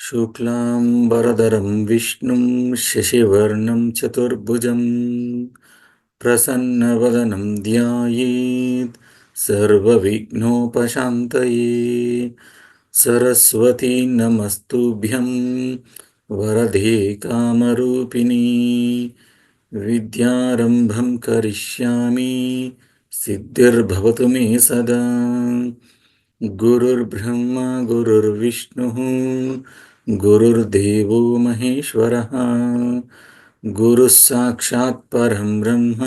शुक्लांबरधरं विष्णुं शशिवर्णं चतुर्भुजं प्रसन्नवदनं ध्यायेत् सर्वविघ्नोपशान्तये। सरस्वती नमस्तुभ्यं वरदे कामरूपिणी विद्यारम्भं करिष्यामि सिद्धिर्भवतु मे सदा। गुरुर्ब्रह्मा गुरुर्विष्णुः गुरुर्देवो महेश्वरः गुरुः साक्षात् परं ब्रह्म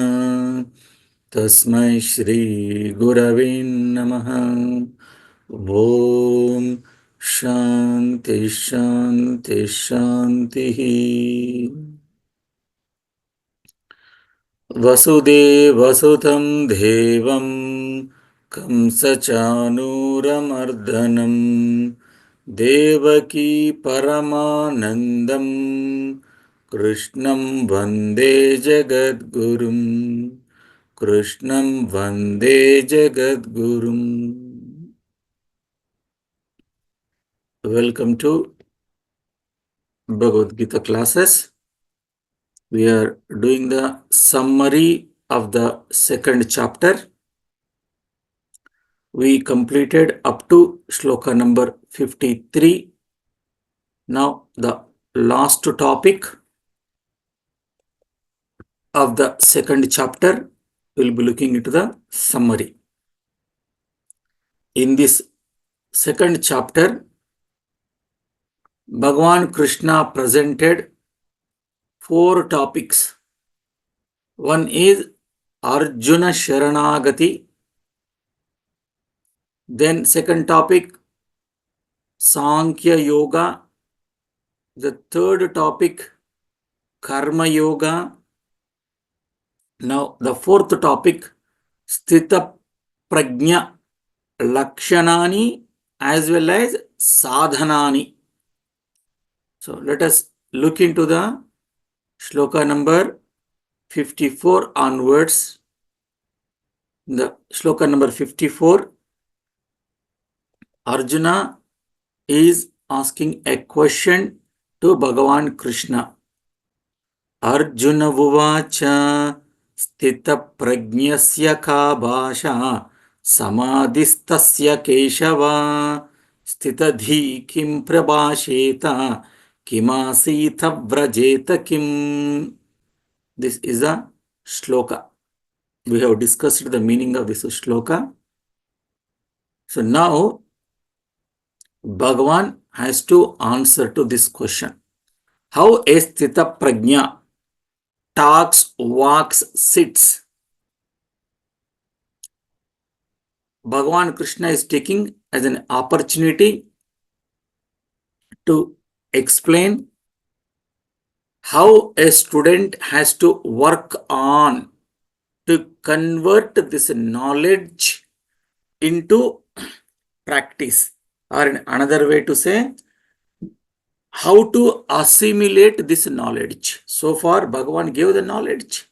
तस्मै श्री गुरवे नमः। ओम शांति शांति शांति। वसुदेवसुतं देवं कंसचानूरमर्दनं देवकी परमानन्दं कृष्णं वन्दे जगद्गुरुं कृष्णं वन्दे जगद्गुरुं। Welcome to Bhagavad Gita classes. We are doing the summary of the second chapter. We completed up to shloka number 53. Now the last topic of the second chapter, we will be looking into the summary. In this second chapter, Bhagavan Krishna presented 4 topics. One is Arjuna Sharanagati. Then second topic, Sankhya Yoga. The third topic, Karma Yoga. Now the fourth topic, Sthita Prajna Lakshanani as well as Sadhanani. So let us look into the shloka number 54 onwards. The shloka number 54, Arjuna is asking a question to Bhagavan Krishna. Arjuna Uvacha Sthita Prajnasya ka bhasha Samadhistasya Keshava Sthitadhi kim prabhasheta Kimasita vrajeta kim. This is a shloka. We have discussed the meaning of this shloka. So now Bhagavan has to answer to this question. How a Sthita Prajna talks, walks, sits. Bhagavan Krishna is taking as an opportunity to explain how a student has to work on to convert this knowledge into practice, or in another way to say, how to assimilate this knowledge. So far Bhagavan gave the knowledge.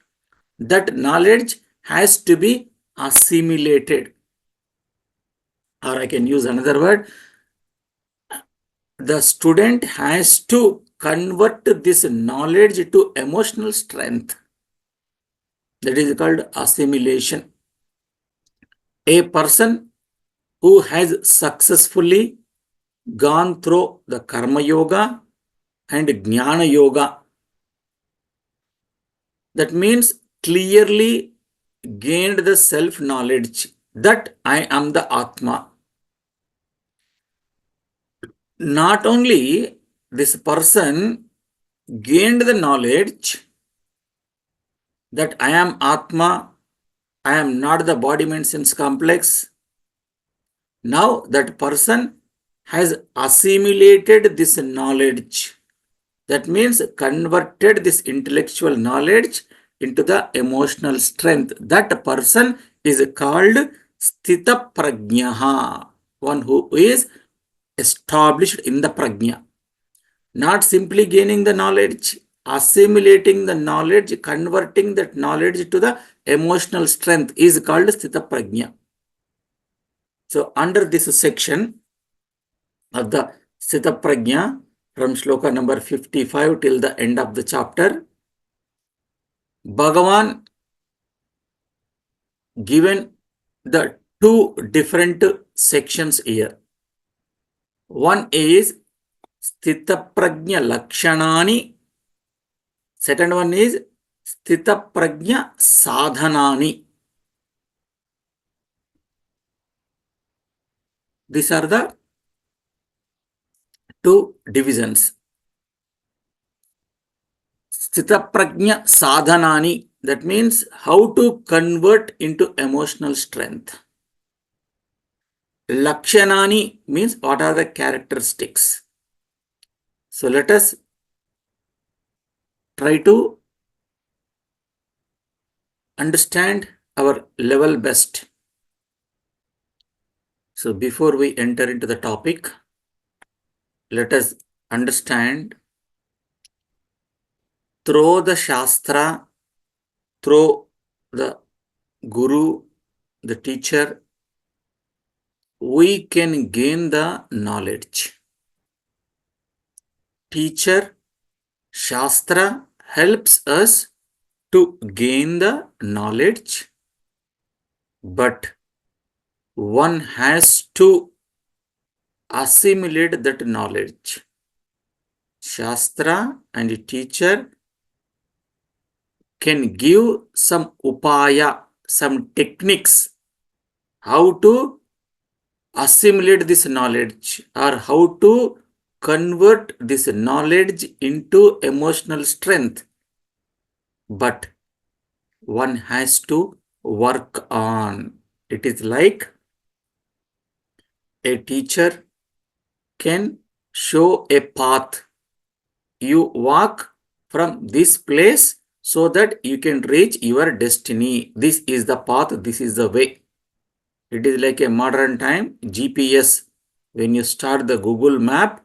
That knowledge has to be assimilated, or I can use another word, the student has to convert this knowledge to emotional strength. That is called assimilation. A person who has successfully gone through the Karma Yoga and Jnana Yoga, that means clearly gained the self-knowledge that I am the Atma. Not only this person gained the knowledge that I am Atma, I am not the body mind sense complex. Now that person has assimilated this knowledge. That means converted this intellectual knowledge into the emotional strength. That person is called Sthita Prajnaha, one who is established in the Prajna. Not simply gaining the knowledge, assimilating the knowledge, converting that knowledge to the emotional strength is called Sthita Prajna. So, under this section of the Sthita Prajna, from shloka number 55 till the end of the chapter, Bhagavan given the two different sections here. One is Sthita Prajna Lakshanani. Second one is Sthita Prajna Sadhanani. These are the two divisions. Sthita Prajna Sadhanani, that means how to convert into emotional strength. Lakshanani means what are the characteristics. So let us try to understand our level best. So before we enter into the topic, let us understand through the Shastra, through the Guru, the teacher, we can gain the knowledge. Teacher, Shastra helps us to gain the knowledge, but one has to assimilate that knowledge. Shastra and teacher can give some upaya, some techniques, how to assimilate this knowledge or how to convert this knowledge into emotional strength. But one has to work on. It is like a teacher can show a path. You walk from this place so that you can reach your destiny. This is the path, this is the way. It is like a modern time GPS. When you start the Google map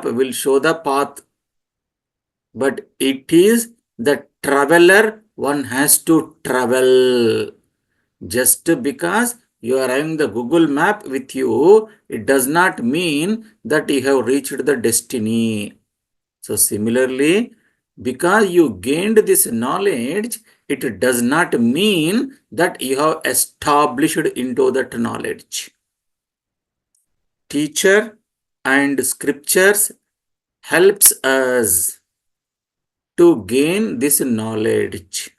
will show the path. But it is the traveler, one has to travel. Just because you are having the Google map with you, it does not mean that you have reached the destiny. So similarly, because you gained this knowledge, it does not mean that you have established into that knowledge. Teacher and scriptures helps us to gain this knowledge.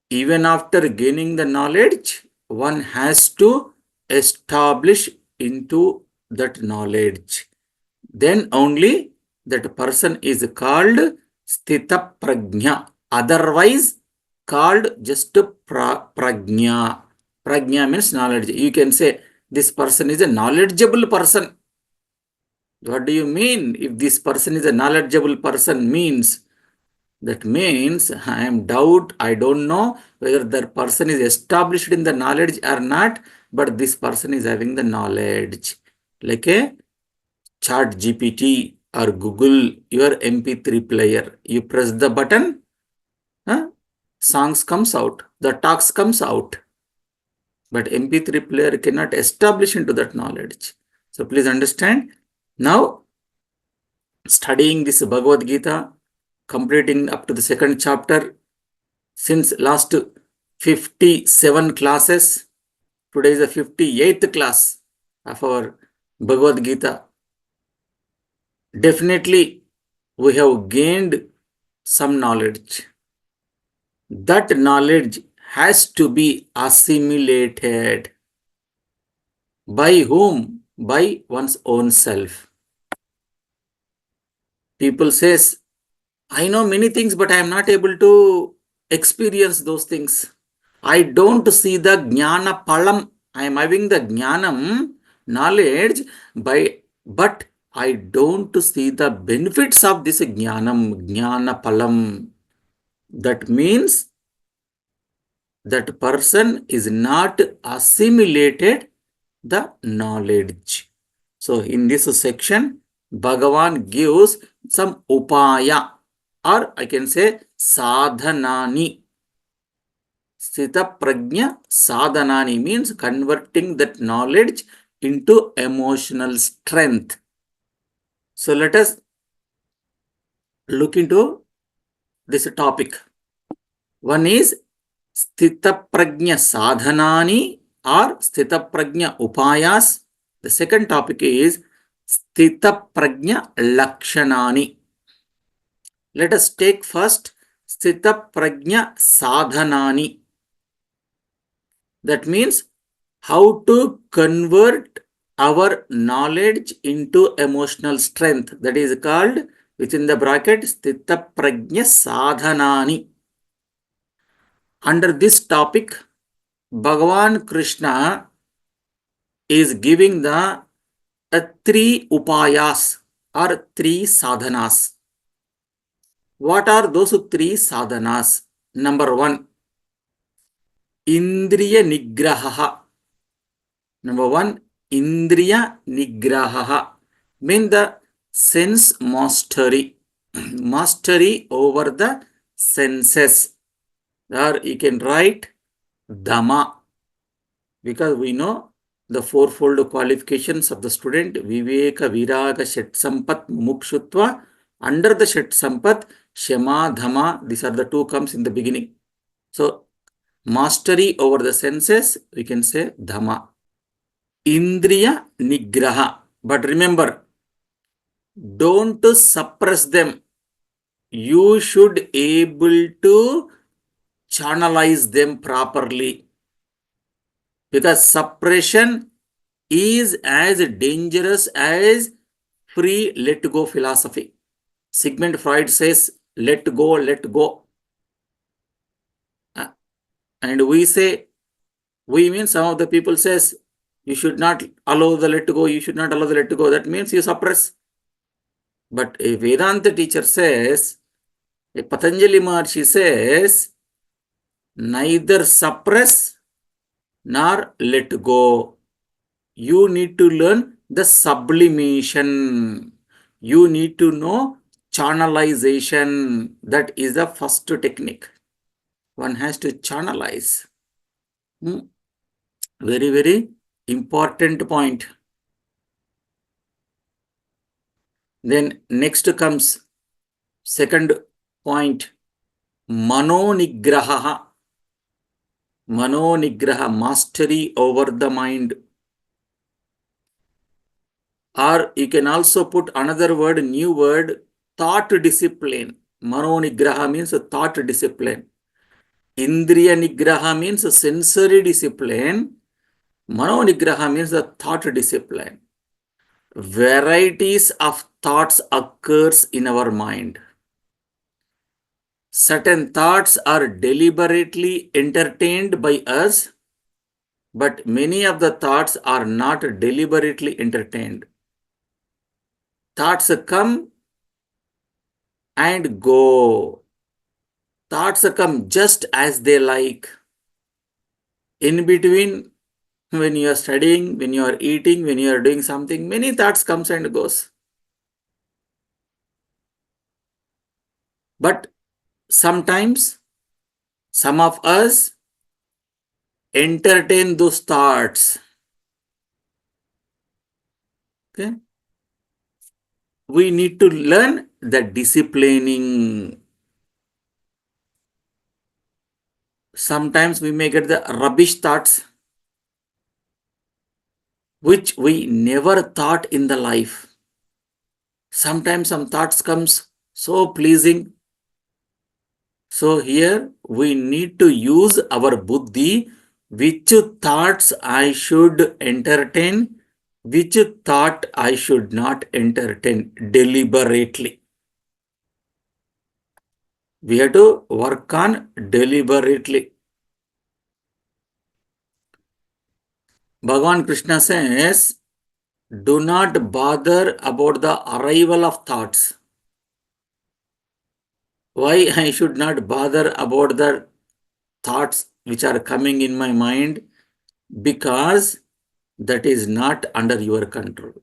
Even after gaining the knowledge, one has to establish into that knowledge. Then only that person is called Sthita Prajna. Otherwise, called just Prajna. Prajna means knowledge. You can say this person is a knowledgeable person. What do you mean? If this person is a knowledgeable person means, that means I am doubt, I don't know whether that person is established in the knowledge or not, but this person is having the knowledge. Like a Chat GPT or Google, your MP3 player. You press the button, songs comes out, the talks comes out. But MP3 player cannot establish into that knowledge. So please understand. Now, studying this Bhagavad Gita, completing up to the second chapter, since last 57 classes, today is the 58th class of our Bhagavad Gita. Definitely, we have gained some knowledge. That knowledge has to be assimilated. By whom? By one's own self. People says, I know many things, but I am not able to experience those things. I don't see the jnana palam. I am having the jnanam, knowledge, but I don't see the benefits of this jnanam, jnana palam. That means that person is not assimilated the knowledge. So in this section, Bhagavan gives some upaya, or I can say sadhanani. Sthita prajna sadhanani means converting that knowledge into emotional strength. So let us look into this topic. One is Sthita prajna sadhanani or Sthita prajna upayas. The second topic is Sthita prajna lakshanani. Let us take first Sthita prajna sadhanani. That means how to convert our knowledge into emotional strength. That is called within the bracket Sthita prajna sadhanani. Under this topic, Bhagavan Krishna is giving the three upayas or three sadhanas. What are those three sadhanas? Number one, Indriya Nigraha. Number one, Indriya Nigraha means the sense mastery. Mastery over the senses. Or you can write Dhamma, because we know the fourfold qualifications of the student: Viveka, Viraga, Shat Sampat, Mukshutva. Under the Shat Sampat, Shema, Dhamma, these are the two comes in the beginning. So, mastery over the senses, we can say Dhamma. Indriya Nigraha. But remember, don't suppress them. You should able to channelize them properly. Because suppression is as dangerous as free let go philosophy. Sigmund Freud says, let go, let go. And we say, we mean some of the people says, you should not allow the let go, you should not allow the let go. That means you suppress. But a Vedanta teacher says, a Patanjali Maharshi says, neither suppress nor let go. You need to learn the sublimation. You need to know channelization. That is the first technique. One has to channelize. Very, very important point. Then next comes second point, Manonigraha. Manonigraha, mastery over the mind. Or you can also put another word, new word, thought discipline. Manonigraha means a thought discipline. Indriya Nigraha means a sensory discipline. Manonigraha means the thought discipline. Varieties of thoughts occurs in our mind. Certain thoughts are deliberately entertained by us, but many of the thoughts are not deliberately entertained. Thoughts come and go. Thoughts come just as they like. In between, when you are studying, when you are eating, when you are doing something, many thoughts comes and goes. But sometimes, some of us entertain those thoughts. Okay? We need to learn the disciplining. Sometimes we may get the rubbish thoughts, which we never thought in the life. Sometimes some thoughts comes so pleasing. So here we need to use our buddhi, which thoughts I should entertain, which thought I should not entertain deliberately. We have to work on deliberately. Bhagavan Krishna says, do not bother about the arrival of thoughts. Why I should not bother about the thoughts which are coming in my mind? Because that is not under your control.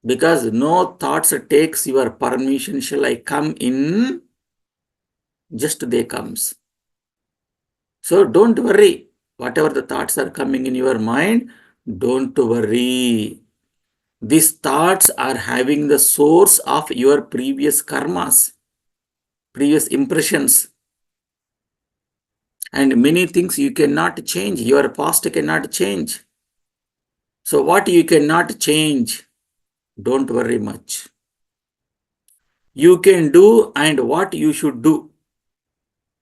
Because no thoughts takes your permission. Shall I come in? Just they comes. So don't worry. Whatever the thoughts are coming in your mind, don't worry. These thoughts are having the source of your previous karmas, previous impressions, and many things you cannot change. Your past cannot change. So what you cannot change, don't worry much. You can do and what you should do.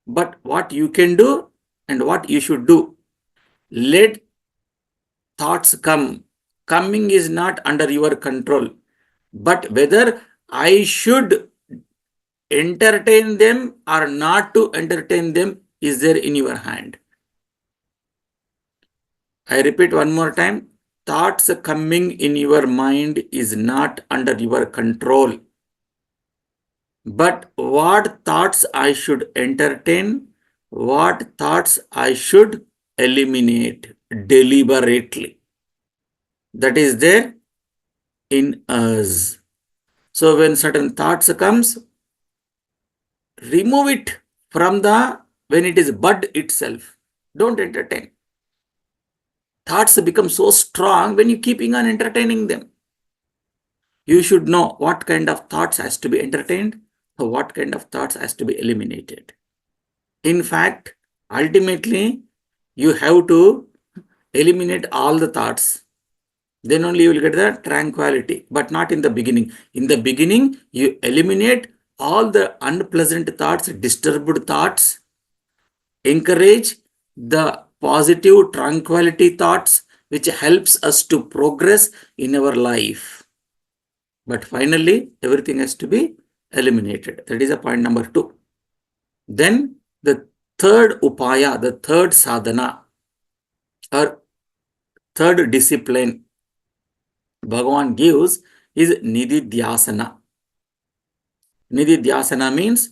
But what you can do and what you should do. Let thoughts come. Coming is not under your control. But whether I should entertain them or not to entertain them is there in your hand. I repeat one more time. Thoughts coming in your mind is not under your control. But what thoughts I should entertain, what thoughts I should eliminate deliberately. That is there in us. So when certain thoughts comes, remove it from when it is bud itself. Don't entertain. Thoughts become so strong when you keeping on entertaining them. You should know what kind of thoughts has to be entertained, or what kind of thoughts has to be eliminated. In fact, ultimately, you have to eliminate all the thoughts. Then only you will get the tranquility, but not in the beginning. In the beginning, you eliminate all the unpleasant thoughts, disturbed thoughts, encourage the positive tranquility thoughts, which helps us to progress in our life. But finally, everything has to be eliminated. That is a point number 2. Then the third upaya, the third sadhana, or third discipline Bhagavan gives is nididhyasana. Nididhyasana means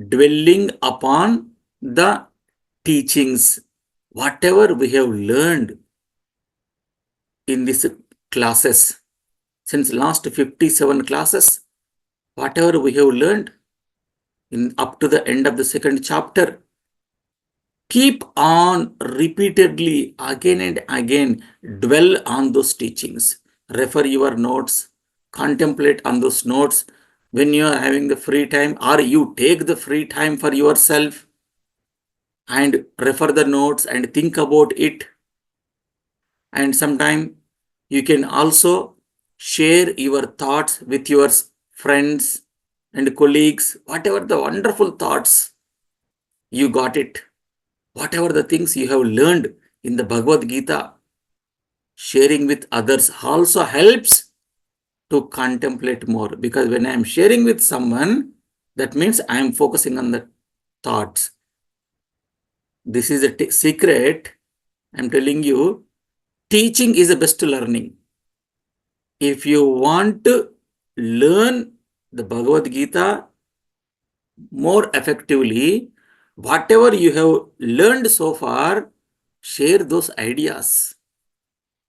dwelling upon the teachings, whatever we have learned in these classes. Since last 57 classes, whatever we have learned up to the end of the second chapter, keep on repeatedly again and again dwell on those teachings. Refer your notes, contemplate on those notes when you are having the free time, or you take the free time for yourself and refer the notes and think about it. And sometime you can also share your thoughts with your friends and colleagues, whatever the wonderful thoughts you got it, whatever the things you have learned in the Bhagavad Gita, sharing with others also helps to contemplate more. Because when I am sharing with someone, that means I am focusing on the thoughts. This is a secret. I am telling you, teaching is the best learning. If you want to learn the Bhagavad Gita more effectively, whatever you have learned so far, share those ideas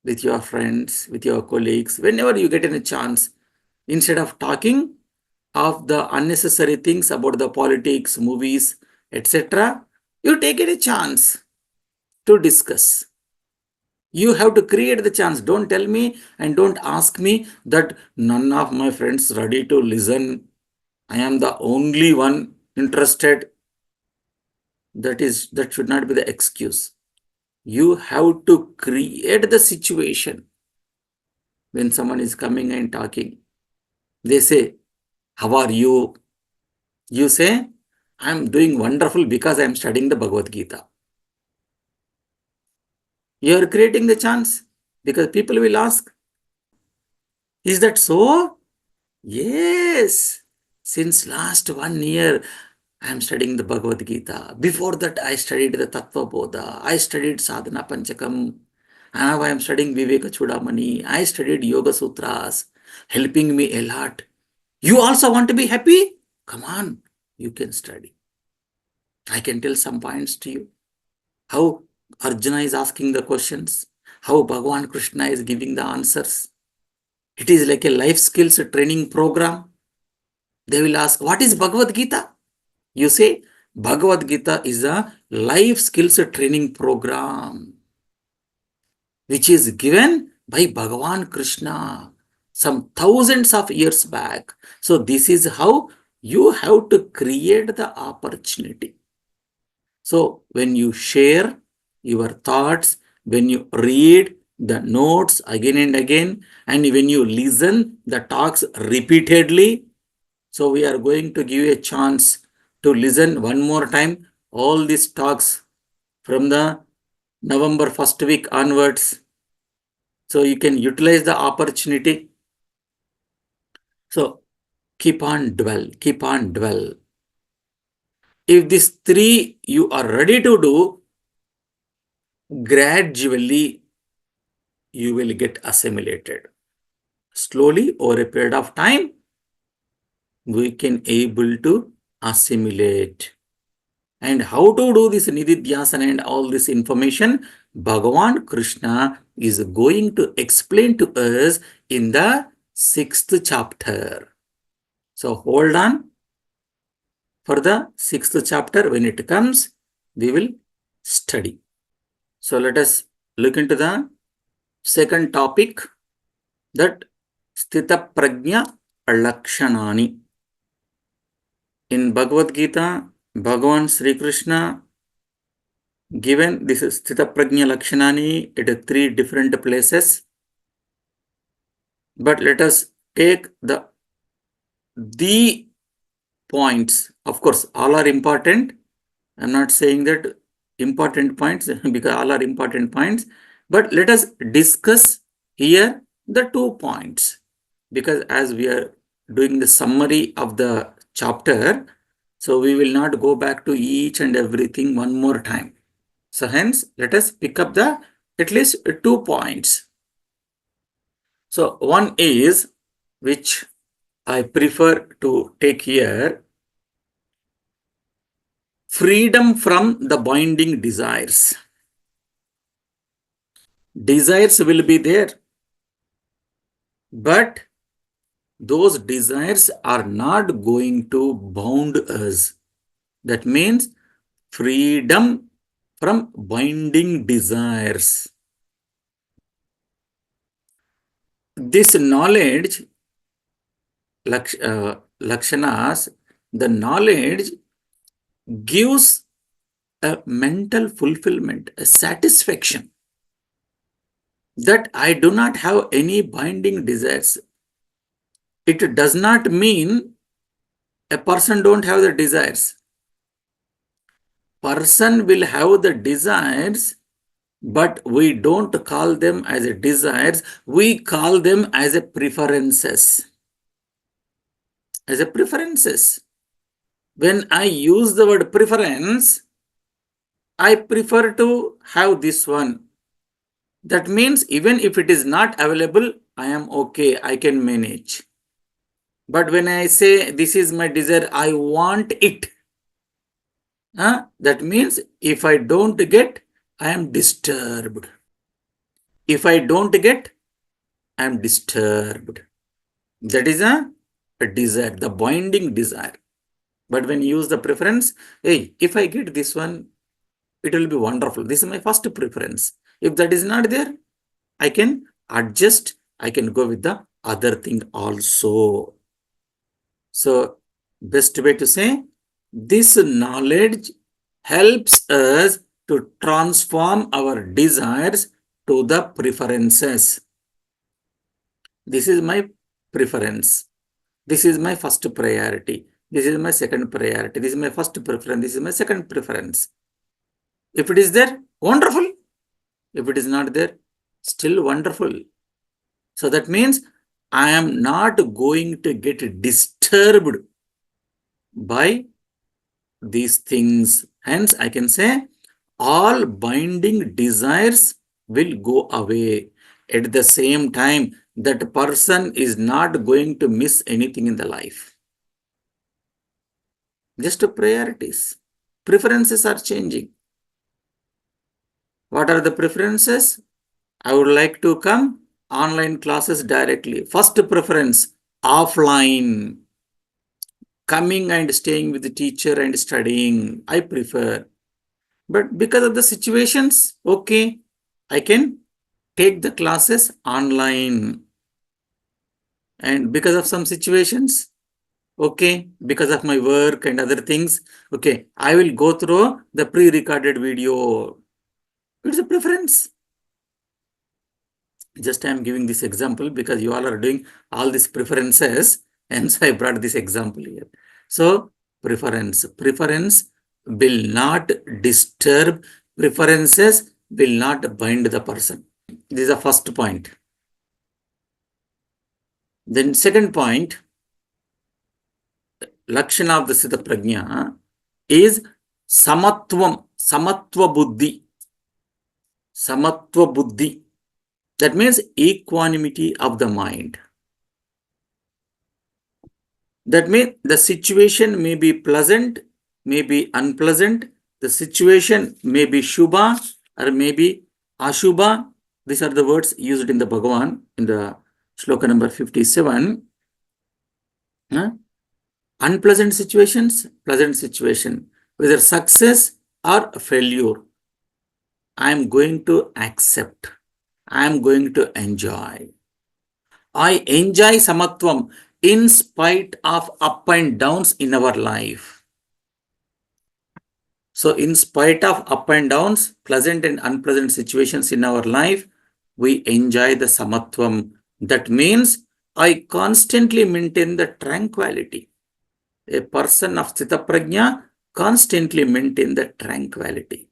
with your friends, with your colleagues, whenever you get a chance. Instead of talking of the unnecessary things about the politics, movies, etc., you take it a chance to discuss. You have to create the chance. Don't tell me and don't ask me that none of my friends ready to listen. I am the only one interested. That should not be the excuse. You have to create the situation. When someone is coming and talking, they say, how are you? You say, I am doing wonderful because I am studying the Bhagavad Gita. You are creating the chance because people will ask, is that so? Yes. Since last 1 year, I am studying the Bhagavad Gita. Before that, I studied the Tattva Bodha. I studied Sadhana Panchakam. Now I am studying Viveka Chudamani. I studied Yoga Sutras, helping me a lot. You also want to be happy? Come on. you can study. I can tell some points to you. How Arjuna is asking the questions, how Bhagavan Krishna is giving the answers. It is like a life skills training program. They will ask, what is Bhagavad Gita? You say, Bhagavad Gita is a life skills training program which is given by Bhagavan Krishna some thousands of years back. So this is how you have to create the opportunity. So when you share your thoughts, when you read the notes again and again, and when you listen the talks repeatedly, so we are going to give you a chance to listen one more time all these talks from the November first week onwards. So you can utilize the opportunity. So keep on dwell, keep on dwell. If these three you are ready to do, gradually you will get assimilated. Slowly over a period of time, we can able to assimilate. And how to do this Nididhyasana and all this information, Bhagavan Krishna is going to explain to us in the 6th chapter. So hold on for the 6th chapter. When it comes, we will study. So let us look into the second topic, that Sthita Prajna Lakshanani. In Bhagavad Gita, Bhagavan Sri Krishna given this Sthita Prajna Lakshanani at 3 different places. But let us take the points. Of course, all are important. I'm not saying that important points because all are important points. But let us discuss here the 2 points. Because as we are doing the summary of the chapter, so we will not go back to each and everything one more time. So hence, let us pick up the at least 2 points. So one is, which I prefer to take here, freedom from the binding desires. Desires will be there, but those desires are not going to bound us. That means freedom from binding desires. This knowledge, Lakshanas, the knowledge gives a mental fulfillment, a satisfaction that I do not have any binding desires. It does not mean a person don't have the desires. Person will have the desires, but we don't call them as a desires. We call them as a preferences. As a preferences. When I use the word preference, I prefer to have this one. That means even if it is not available, I am okay, I can manage. But when I say this is my desire, I want it, that means if I don't get, I am disturbed. If I don't get, I am disturbed. That is a desire, the binding desire. But when you use the preference, hey, if I get this one, it will be wonderful. This is my first preference. If that is not there, I can adjust. I can go with the other thing also. So, best way to say, this knowledge helps us to transform our desires to the preferences. This is my preference. This is my first priority. This is my second priority. This is my first preference. This is my second preference. If it is there, wonderful. If it is not there, still wonderful. So that means I am not going to get disturbed by these things. Hence, I can say all binding desires will go away. At the same time, that person is not going to miss anything in the life. Just priorities. Preferences are changing. What are the preferences? I would like to come online classes directly. First preference, offline. Coming and staying with the teacher and studying, I prefer. But because of the situations, okay, I can take the classes online. And because of some situations, okay, because of my work and other things, okay, I will go through the pre-recorded video. It's a preference. Just I am giving this example because you all are doing all these preferences, and so I brought this example here. So preference will not disturb, preferences will not bind the person. This is the first point. Then second point, Lakshana of the Siddha Prajna is samatva buddhi. Samatva buddhi. That means equanimity of the mind. That means the situation may be pleasant, may be unpleasant. The situation may be Shubha or may be Ashubha. These are the words used in the Bhagawad in the shloka number 57. Unpleasant situations, pleasant situation, whether success or failure, I am going to accept. I am going to enjoy. I enjoy samatvam in spite of up and downs in our life. So in spite of up and downs, pleasant and unpleasant situations in our life, we enjoy the samatvam. That means I constantly maintain the tranquility. A person of Sthita Prajna constantly maintain the tranquility.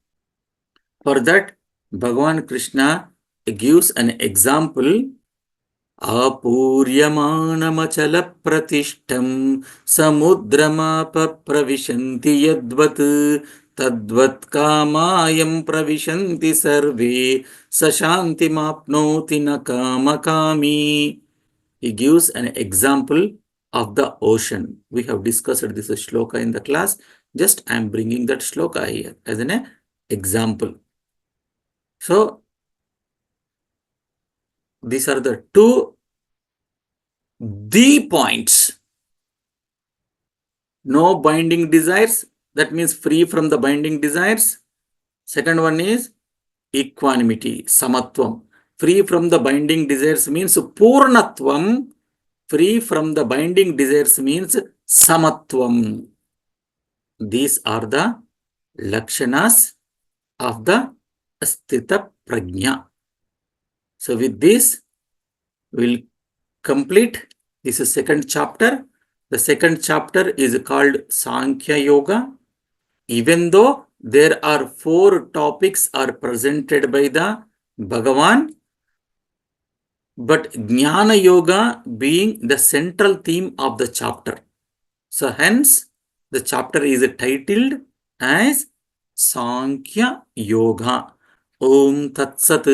For that, Bhagavan Krishna gives an example. आपूर्यमाणमचलप्रतिष्ठं समुद्रमापप्रविशन्ति यद्वत् तद्वत् कामायं प्रविशन्ति सर्वे स शान्तिमाप्नोति न कामकामी. He gives an example of the ocean. We have discussed this shloka in the class. Just I am bringing that shloka here as an example. So, these are the two points. No binding desires, that means free from the binding desires. Second one is equanimity, samatvam. Free from the binding desires means purnatvam. Free from the binding desires means samatvam. These are the lakshanas of the Sthita Prajna. So with this, we'll complete this is second chapter. The second chapter is called Sankhya Yoga. Even though there are 4 topics are presented by the Bhagavan, but Jnana Yoga being the central theme of the chapter. So hence, the chapter is titled as Sankhya Yoga. Om Tat Sat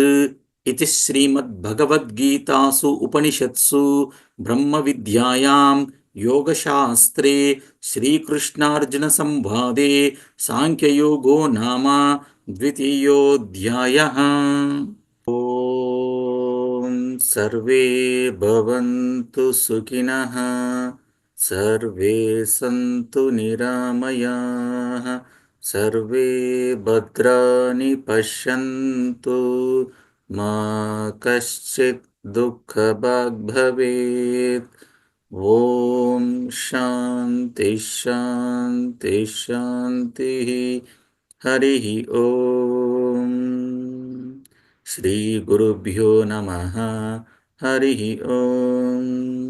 iti Srimad Bhagavad Gita Su Upanishatsu Brahma Vidyayam Yoga Shastre Shri Krishna Arjuna Samvade Sankhya Yogo Nama Dvitiyodhyayaha. Om Sarve Bhavantu Sukhinah Sarve Santu Niramayaha Sarve Bhadrani Pashyantu Ma Kaschit Dukkha Bhag Bhavet. Om Shanti Shanti Shanti. Harihi Om. Shri Gurubhyo Namaha. Harihi Om.